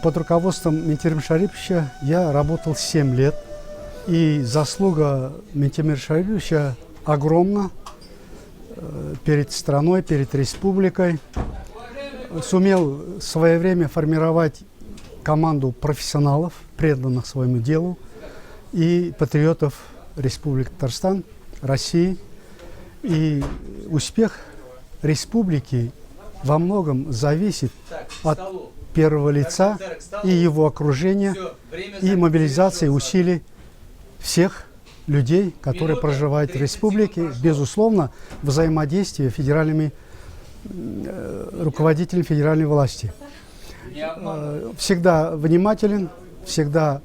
Под руководством Минтимира Шариповича я работал 7 лет. И заслуга Минтимира Шариповича огромна перед страной, перед республикой. Сумел в свое время формировать команду профессионалов, преданных своему делу, и патриотов Республики Татарстан, России. И успех республики во многом зависит от первого лица и его окружения, и мобилизации усилий всех людей, которые проживают в республике, безусловно, взаимодействие федеральными руководителями федеральной власти. Всегда внимателен, всегда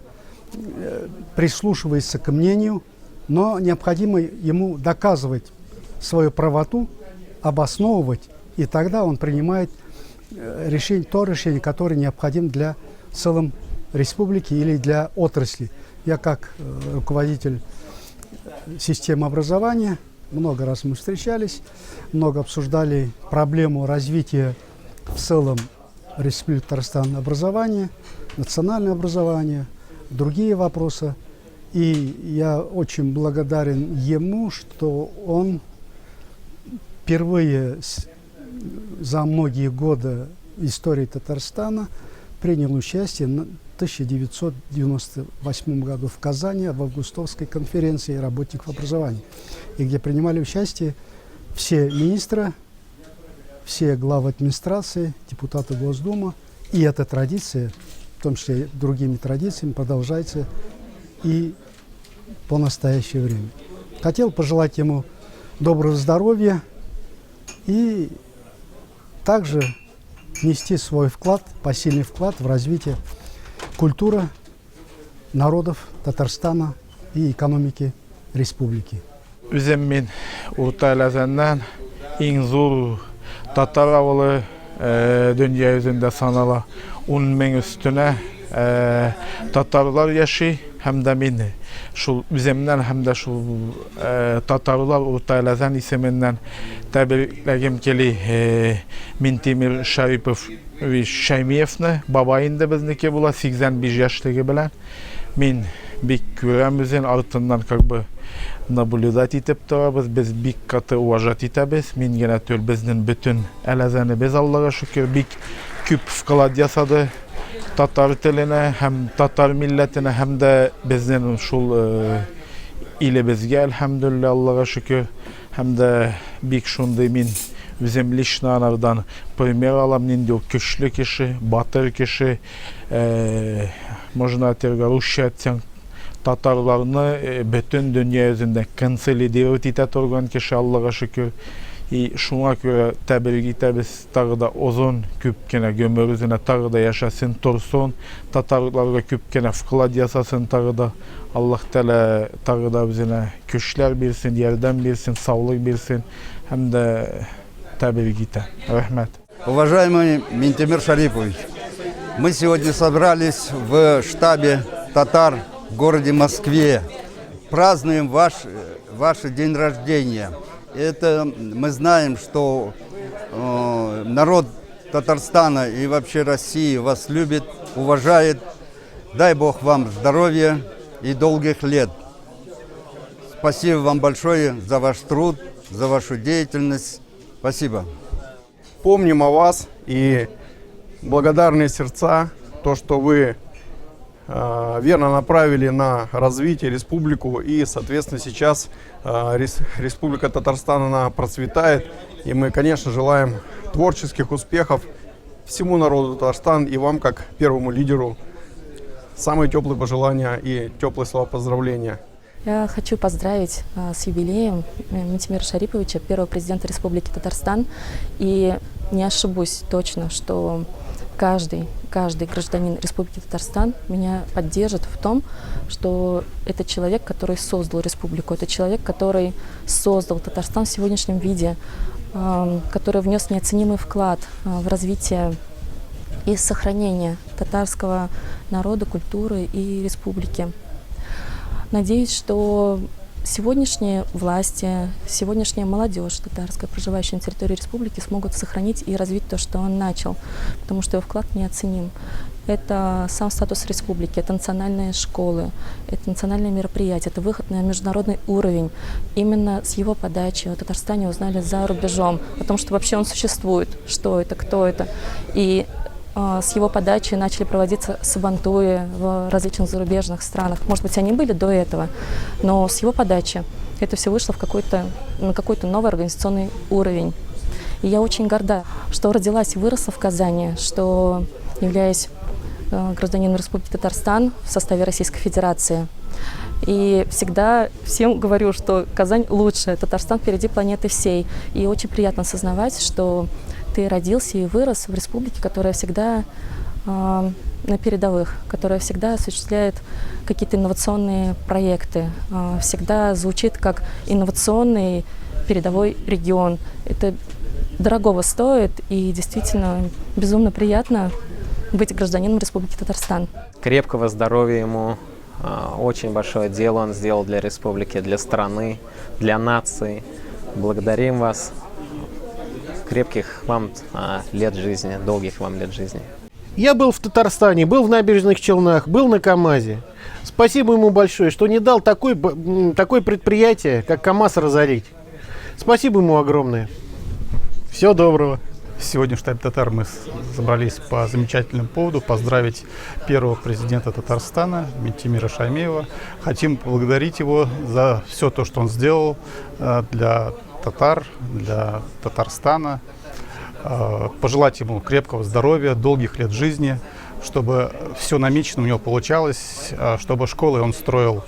прислушивается к мнению, но необходимо ему доказывать свою правоту, обосновывать, и тогда он принимает решение, то решение, которое необходимо для в целом республики или для отрасли. Я как руководитель системы образования, много раз мы встречались, много обсуждали проблему развития в целом Республики Татарстан образования, национальное образование, другие вопросы. И я очень благодарен ему, что он впервые за многие годы истории Татарстана принял участие в 1998 году в Казани в Августовской конференции работников образования, и где принимали участие все министры, все главы администрации, депутаты Госдумы. И эта традиция, в том числе и другими традициями, продолжается и по настоящее время. Хотел пожелать ему доброго здоровья и также внести свой вклад, посильный вклад в развитие культуры народов Татарстана и экономики республики. Үзем Урта Эләзәннән иң зур татар авылы дөнья йөзендә санала. 10 мең өстенә татарлар яши, һәм дә мин шул үземнән һәм дә шул татарлар Урта Эләзән исеменнән тәбрикләгем кили Минтимир Шарипович Шәймиевны. Бабай инде безнеке була, 85 яшьлеге белән. Мин бик күрәм үзен, артыннан как бы наблюдать итеп торабыз, без бик каты уважать итәбез. Мин генә түгел, безнең бөтен Эләзәнебез, Аллага шөкер, бик күп вклад ясады татар теленә һәм татар милләтенә, һәм дә безнең шул илебезгә, әлхәмдүлилләһ, Аллага шөкер. Һәм дә бик шундый мин үзем лично анардан пример алам, нинди ул көчле кеше, батыр кеше, можно әйтергә русча әйтсәң, татарларны бөтен дөнья йөзендә консолидировать итә торган кеше, Аллага шөкер. И шуңа күрә тәбрик итәбез, тагы да озын, күп кенә гөмер үзенә тагы да яшасын, торсын, татарларга күп кенә вклад ясасын, тагы да Аллаһ Тәала тагы да үзенә көчләр бирсен, ярдәм бирсен, саулык бирсен, һәм дә тәбрик итә. Рәхмәт. Уважаемый Минтимир Шарипович, мы сегодня собрались в штабе татар в городе Москве. Празднуем ваш день рождения. Это мы знаем, что народ Татарстана и вообще России вас любит, уважает. Дай Бог вам здоровья и долгих лет. Спасибо вам большое за ваш труд, за вашу деятельность. Спасибо. Помним о вас и благодарные сердца, то, что вы верно направили на развитие республику, и, соответственно, сейчас Республика Татарстан, она процветает, и мы, конечно, желаем творческих успехов всему народу Татарстана и вам, как первому лидеру, самые теплые пожелания и теплые слова поздравления. Я хочу поздравить с юбилеем Минтимира Шариповича, первого президента Республики Татарстан, и не ошибусь точно, что каждый гражданин Республики Татарстан меня поддержит в том, что это человек, который создал республику, это человек, который создал Татарстан в сегодняшнем виде, который внес неоценимый вклад в развитие и сохранение татарского народа, культуры и республики. Надеюсь, что сегодняшние власти, сегодняшняя молодежь татарская, проживающая на территории республики, смогут сохранить и развить то, что он начал, потому что его вклад неоценим. Это сам статус республики, это национальные школы, это национальные мероприятия, это выход на международный уровень. Именно с его подачи о Татарстане узнали за рубежом, о том, что вообще он существует, что это, кто это. И с его подачи начали проводиться сабантуи в различных зарубежных странах. Может быть, они были до этого, но с его подачи это все вышло на какой-то новый организационный уровень. И я очень горда, что родилась и выросла в Казани, что являюсь гражданином Республики Татарстан в составе Российской Федерации. И всегда всем говорю, что Казань лучше, Татарстан впереди планеты всей. И очень приятно осознавать, что ты родился и вырос в республике, которая всегда на передовых, которая всегда осуществляет какие-то инновационные проекты, всегда звучит как инновационный передовой регион. Это дорогого стоит и действительно безумно приятно быть гражданином Республики Татарстан. Крепкого здоровья ему. Очень большое дело он сделал для республики, для страны, для нации. Благодарим вас. Крепких вам лет жизни, долгих вам лет жизни. Я был в Татарстане, был в Набережных Челнах, был на КАМАЗе. Спасибо ему большое, что не дал такое предприятие, как КАМАЗ, разорить. Спасибо ему огромное. Всего доброго. Сегодня в штабе «Татар» мы собрались по замечательному поводу поздравить первого президента Татарстана Минтимира Шаймиева. Хотим поблагодарить его за все то, что он сделал для татар, для Татарстана. Пожелать ему крепкого здоровья, долгих лет жизни, чтобы все намечено у него получалось, чтобы школы он строил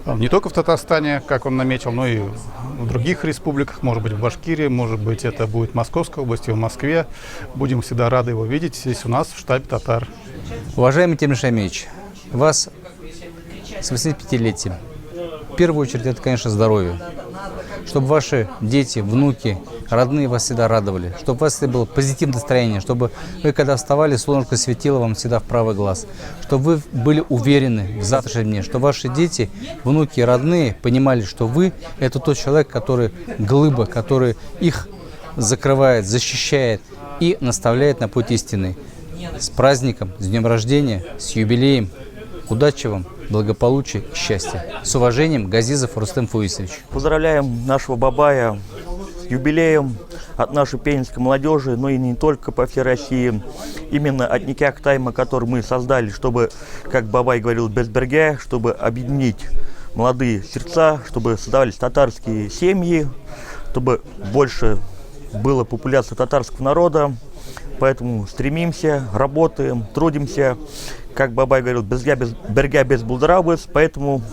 не только в Татарстане, как он наметил, но и в других республиках, может быть, в Башкирии, может быть, это будет в Московской области, в Москве. Будем всегда рады его видеть здесь у нас, в штабе «Татар». Уважаемый Тимир Шаймиевич, вас с 85-летием. В первую очередь, это, конечно, здоровье. Чтобы ваши дети, внуки, родные вас всегда радовали. Чтобы у вас всегда было позитивное настроение. Чтобы вы, когда вставали, солнышко светило вам всегда в правый глаз. Чтобы вы были уверены в завтрашнем дне. Чтобы ваши дети, внуки и родные понимали, что вы – это тот человек, который глыба, который их закрывает, защищает и наставляет на путь истины. С праздником, с днем рождения, с юбилеем. Удачи вам, благополучия и счастья. С уважением, Газизов Рустем Фуисович. Поздравляем нашего Бабая с юбилеем от нашей пензенской молодежи, но и не только по всей России. Именно от Никяк Тайма, который мы создали, чтобы, как Бабай говорил, без берге, чтобы объединить молодые сердца, чтобы создавались татарские семьи, чтобы больше была популяция татарского народа. Поэтому стремимся, работаем, трудимся. Как Бабай говорил, без берга, без булдырабыз, поэтому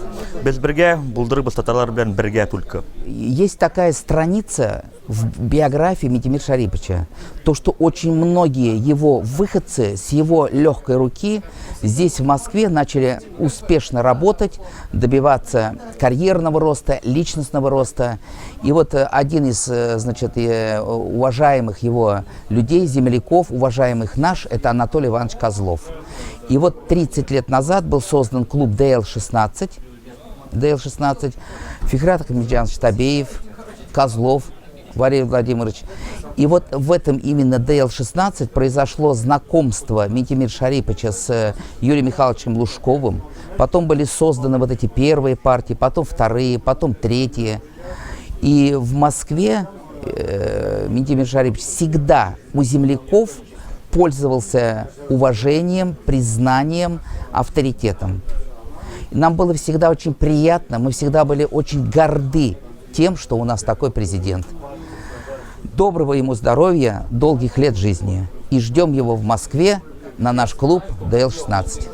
без берга, булдырабыз татарлар белән берга только. Есть такая страница в биографии Минтимира Шариповича, то, что очень многие его выходцы с его легкой руки здесь, в Москве, начали успешно работать, добиваться карьерного роста, личностного роста. И вот один из, значит, уважаемых его людей, земляков, уважаемых наш, это Анатолий Иванович Козлов. И вот 30 лет назад был создан клуб ДЛ-16, Фихрат Ахмеджанович Табеев, Козлов Валерий Владимирович. И вот в этом именно ДЛ-16 произошло знакомство Минтимира Шариповича с Юрием Михайловичем Лужковым. Потом были созданы вот эти первые партии, потом вторые, потом третьи. И в Москве Минтимир Шарипович всегда у земляков пользовался уважением, признанием, авторитетом. Нам было всегда очень приятно, мы всегда были очень горды тем, что у нас такой президент. Доброго ему здоровья, долгих лет жизни. И ждем его в Москве на наш клуб ДЛ-16.